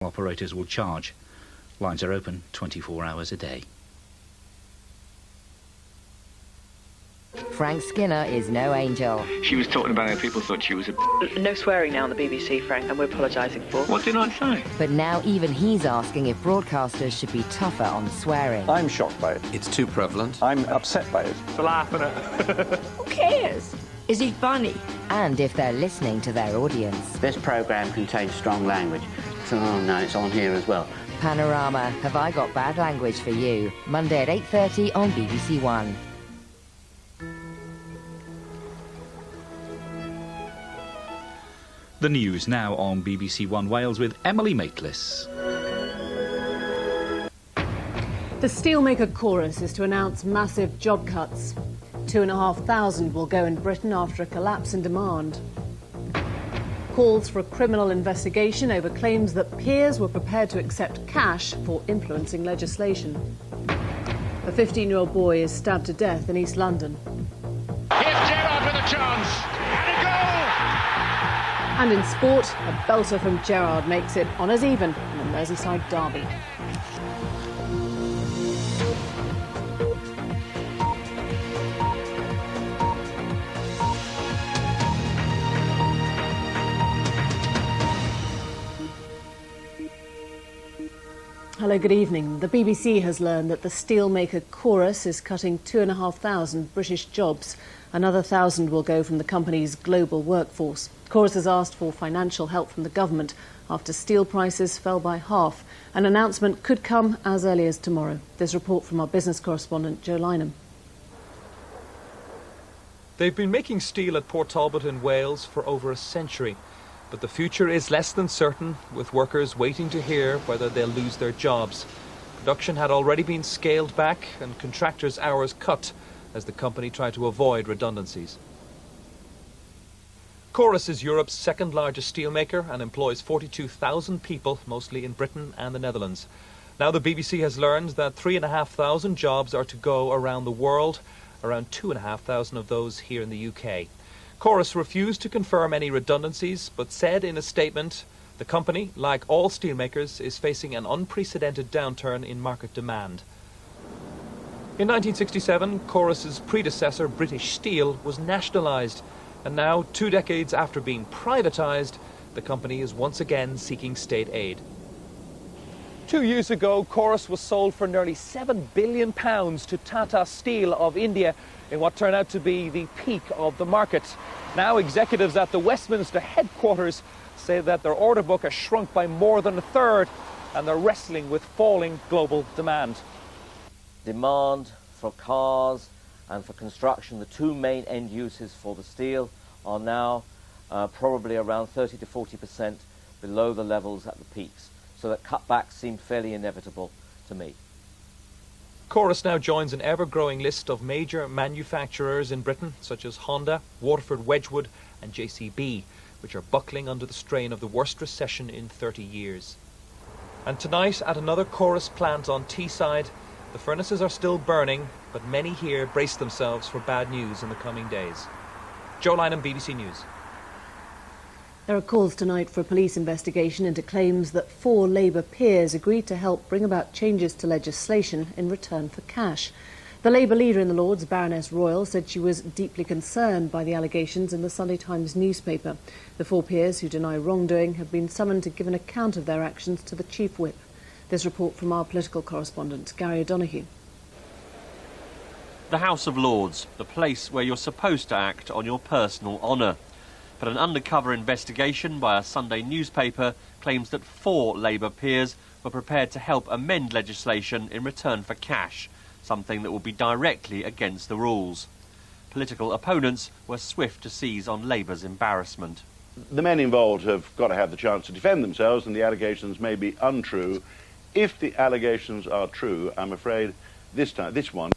Operators will charge. Lines are open 24 hours a day. Frank Skinner is no angel. She was talking about how people thought she was a... No swearing now on the BBC, Frank, and we're apologising for. What did I say? But now even he's asking if broadcasters should be tougher on swearing. I'm shocked by it. It's too prevalent. I'm upset by it. For laughing at... Who cares? Is he funny? And if they're listening to their audience. This programme contains strong language. Oh no, it's on here as well. Panorama, have I got bad language for you? Monday at 8:30 on BBC One. The news now on BBC One Wales with Emily Maitlis. The steelmaker chorus is to announce massive job cuts. 2,500 will go in Britain after a collapse in demand. Calls for a criminal investigation over claims that peers were prepared to accept cash for influencing legislation. A 15-year-old boy is stabbed to death in East London. Here's Gerrard with a chance. And a goal! And in sport, a belter from Gerrard makes it honours even in the Merseyside derby. Hello, good evening. The BBC has learned that the steelmaker Chorus is cutting 2,500 British jobs. Another 1,000 will go from the company's global workforce. Chorus has asked for financial help from the government after steel prices fell by half. An announcement could come as early as tomorrow. This report from our business correspondent, Joe Lynham. They've been making steel at Port Talbot in Wales for over a century. But the future is less than certain, with workers waiting to hear whether they'll lose their jobs. Production had already been scaled back and contractors' hours cut as the company tried to avoid redundancies. Chorus is Europe's second largest steelmaker and employs 42,000 people, mostly in Britain and the Netherlands. Now the BBC has learned that 3,500 jobs are to go around the world, around 2,500 of those here in the UK. Chorus refused to confirm any redundancies, but said in a statement, the company, like all steelmakers, is facing an unprecedented downturn in market demand. In 1967, Chorus's predecessor, British Steel, was nationalised, and now, 2 decades after being privatised, the company is once again seeking state aid. 2 years ago, Chorus was sold for nearly £7 billion to Tata Steel of India, in what turned out to be the peak of the market. Now executives at the Westminster headquarters say that their order book has shrunk by more than a third and they're wrestling with falling global demand. Demand for cars and for construction, the two main end uses for the steel, are now probably around 30 to 40% below the levels at the peaks. So that cutbacks seem fairly inevitable to me. Chorus now joins an ever-growing list of major manufacturers in Britain, such as Honda, Waterford Wedgwood and JCB, which are buckling under the strain of the worst recession in 30 years. And tonight, at another Chorus plant on Teesside, the furnaces are still burning, but many here brace themselves for bad news in the coming days. Joe Lynham, BBC News. There are calls tonight for a police investigation into claims that 4 Labour peers agreed to help bring about changes to legislation in return for cash. The Labour leader in the Lords, Baroness Royal, said she was deeply concerned by the allegations in the Sunday Times newspaper. The 4 peers who deny wrongdoing have been summoned to give an account of their actions to the Chief Whip. This report from our political correspondent, Gary O'Donoghue. The House of Lords, the place where you're supposed to act on your personal honour. But an undercover investigation by a Sunday newspaper claims that 4 Labour peers were prepared to help amend legislation in return for cash, something that will be directly against the rules. Political opponents were swift to seize on Labour's embarrassment. The men involved have got to have the chance to defend themselves, and the allegations may be untrue. If the allegations are true, I'm afraid this one